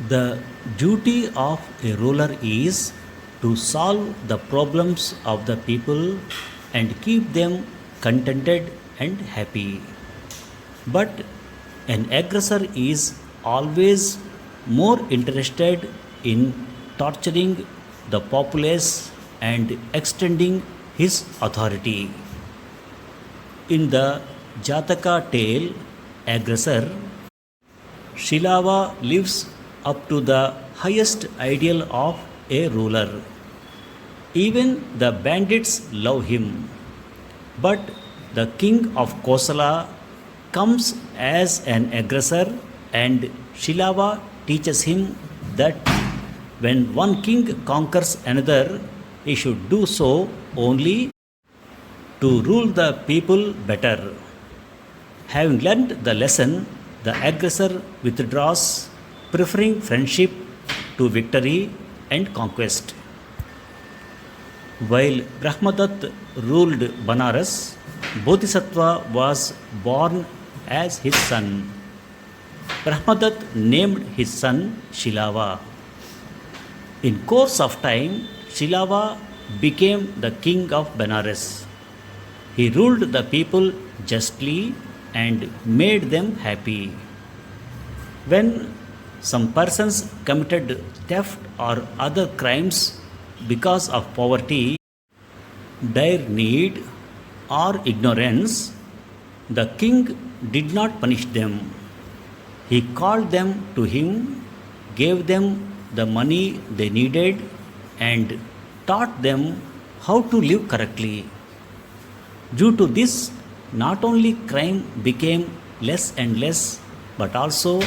The duty of a ruler is to solve the problems of the people and keep them contented and happy. But an aggressor is always more interested in torturing the populace and extending his authority. In the Jataka tale, aggressor Shilava lives up to the highest ideal of a ruler. Even the bandits love him. But the king of Kosala comes as an aggressor, and Shilava teaches him that when one king conquers another, he should do so only to rule the people better. Having learned the lesson, the aggressor withdraws, preferring friendship to victory and conquest. While Brahmadatta ruled Banaras, Bodhisattva was born as his son. Brahmadatta named his son Shilava. In course of time, Shilava became the king of Benares. He ruled the people justly and made them happy. When some persons committed theft or other crimes because of poverty, dire need, or ignorance, the king did not punish them. He called them to him, gave them the money they needed, and taught them how to live correctly. Due to this, not only crime became less and less, but also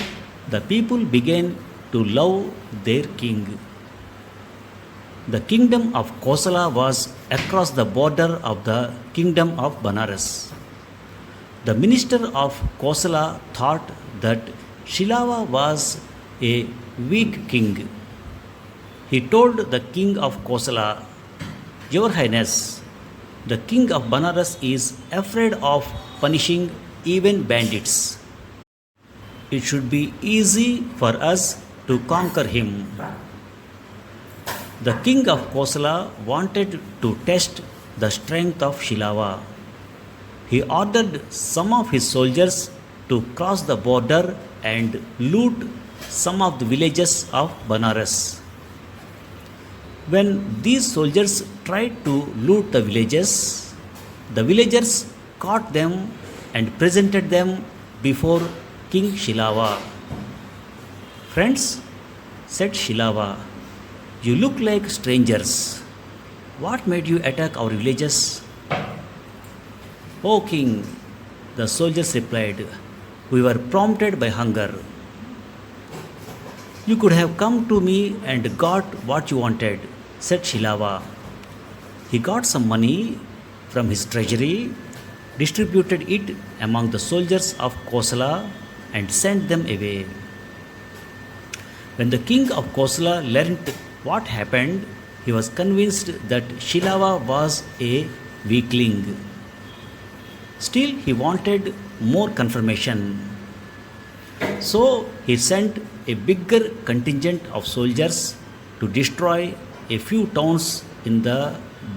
the people began to love their king. The kingdom of Kosala was across the border of the kingdom of Banaras. The minister of Kosala thought that Shilava was a weak king. He told the king of Kosala, "Your Highness, the king of Banaras is afraid of punishing even bandits. It should be easy for us to conquer him." The king of Kosala wanted to test the strength of Shilava. He ordered some of his soldiers to cross the border and loot some of the villages of Banaras. When these soldiers tried to loot the villagers caught them and presented them before King Shilava. "Friends," said Shilava, "you look like strangers. What made you attack our villages?" "O king," the soldiers replied, "we were prompted by hunger." "You could have come to me and got what you wanted," said Shilava. He got some money from his treasury, distributed it among the soldiers of Kosala, and sent them away. When the king of Kosala learnt what happened, he was convinced that Shilava was a weakling. Still, he wanted more confirmation. So, he sent a bigger contingent of soldiers to destroy a few towns in the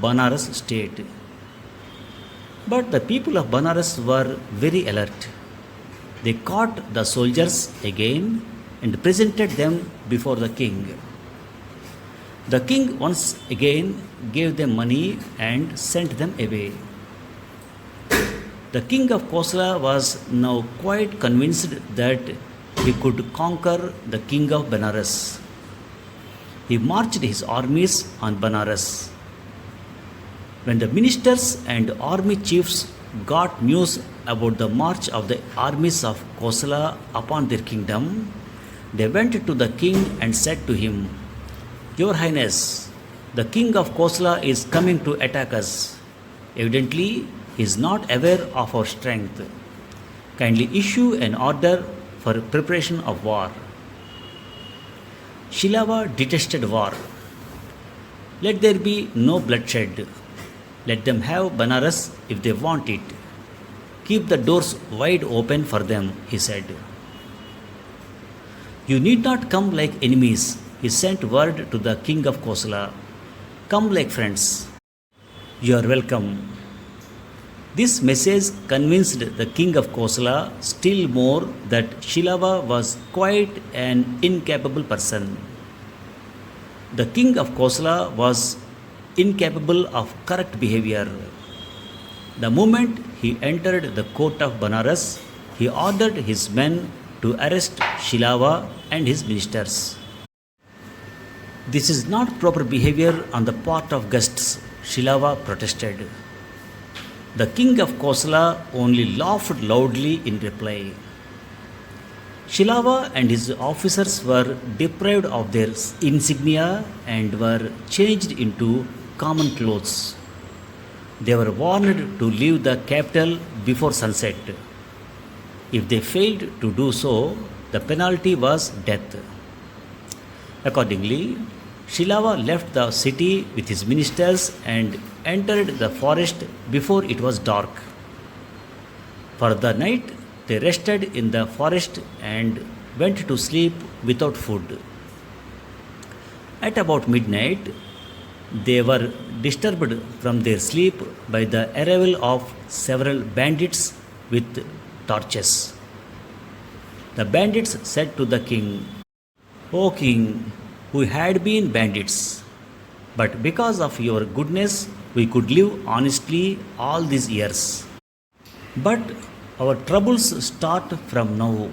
Banaras state. But the people of Banaras were very alert. They caught the soldiers again and presented them before the king. The king once again gave them money and sent them away. The king of Kosala was now quite convinced that he could conquer the king of Benares. He marched his armies on Benares. When the ministers and army chiefs got news about the march of the armies of Kosala upon their kingdom, they went to the king and said to him, "Your Highness, the king of Kosala is coming to attack us. Evidently, he is not aware of our strength. Kindly issue an order for preparation of war." Shilava detested war. "Let there be no bloodshed. Let them have Banaras if they want it. Keep the doors wide open for them," he said. You need not come like enemies. He sent word to the king of Kosala. Come like friends. You are welcome. This message convinced the king of Kosala still more that Shilava was quite an incapable person. The king of Kosala was incapable of correct behavior. The moment he entered the court of Banaras, he ordered his men to arrest Shilava and his ministers. This is not proper behavior on the part of guests, Shilava protested. The king of Kosala only laughed loudly in reply. Shilava and his officers were deprived of their insignia and were changed into common clothes. They were warned to leave the capital before sunset. If they failed to do so, the penalty was death. Accordingly, Shilava left the city with his ministers and entered the forest before it was dark. For the night, they rested in the forest and went to sleep without food. At about midnight, they were disturbed from their sleep by the arrival of several bandits with torches. The bandits said to the king, O king, we had been bandits, but because of your goodness, we could live honestly all these years. But our troubles start from now.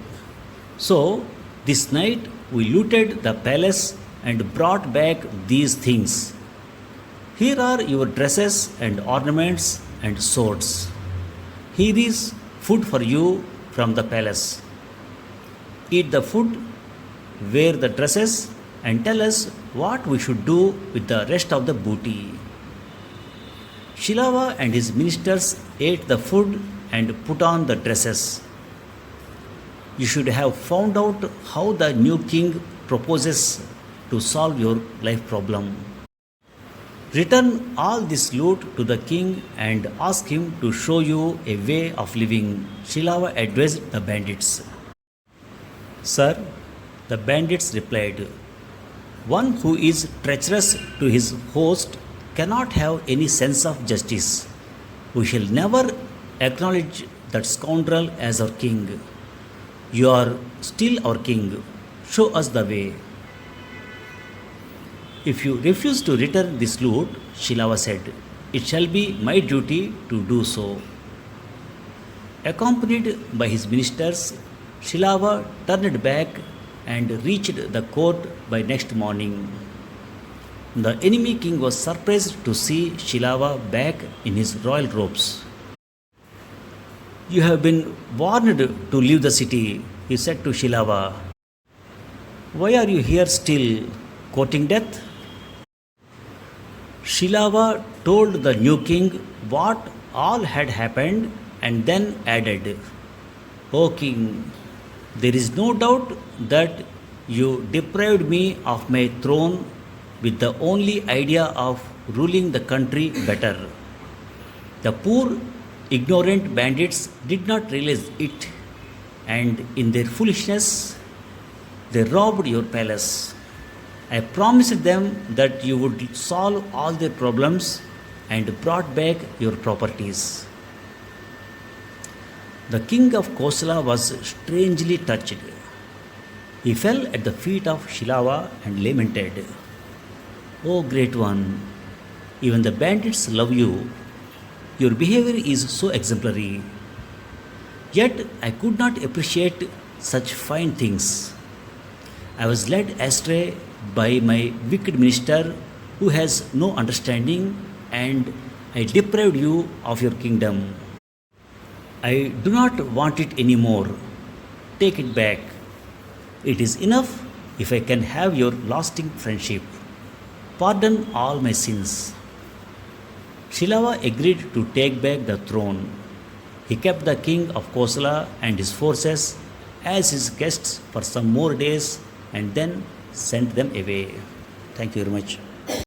So, this night we looted the palace and brought back these things. Here are your dresses and ornaments and swords. Here is food for you from the palace. Eat the food, wear the dresses, and tell us what we should do with the rest of the booty. Shilava and his ministers ate the food and put on the dresses. You should have found out how the new king proposes to solve your life problem. Return all this loot to the king and ask him to show you a way of living, Shilava advised the bandits. Sir, the bandits replied, one who is treacherous to his host cannot have any sense of justice. We shall never acknowledge that scoundrel as our king. You are still our king. Show us the way. If you refuse to return this loot, Shilava said, it shall be my duty to do so. Accompanied by his ministers, Shilava turned back and reached the court by next morning. The enemy king was surprised to see Shilava back in his royal robes. You have been warned to leave the city, he said to Shilava. Why are you here still, courting death? Shilava told the new king what all had happened and then added, O king, there is no doubt that you deprived me of my throne with the only idea of ruling the country better. The poor, ignorant bandits did not realize it, and in their foolishness, they robbed your palace. I promised them that you would solve all their problems and brought back your properties. The king of Kosala was strangely touched. He fell at the feet of Shilava and lamented, O great one, even the bandits love you. Your behavior is so exemplary. Yet I could not appreciate such fine things. I was led astray by my wicked minister who has no understanding, and I deprived you of your kingdom. I do not want it anymore. Take it back. It is enough if I can have your lasting friendship. Pardon all my sins. Shilava agreed to take back the throne. He kept the king of Kosala and his forces as his guests for some more days and then sent them away. Thank you very much.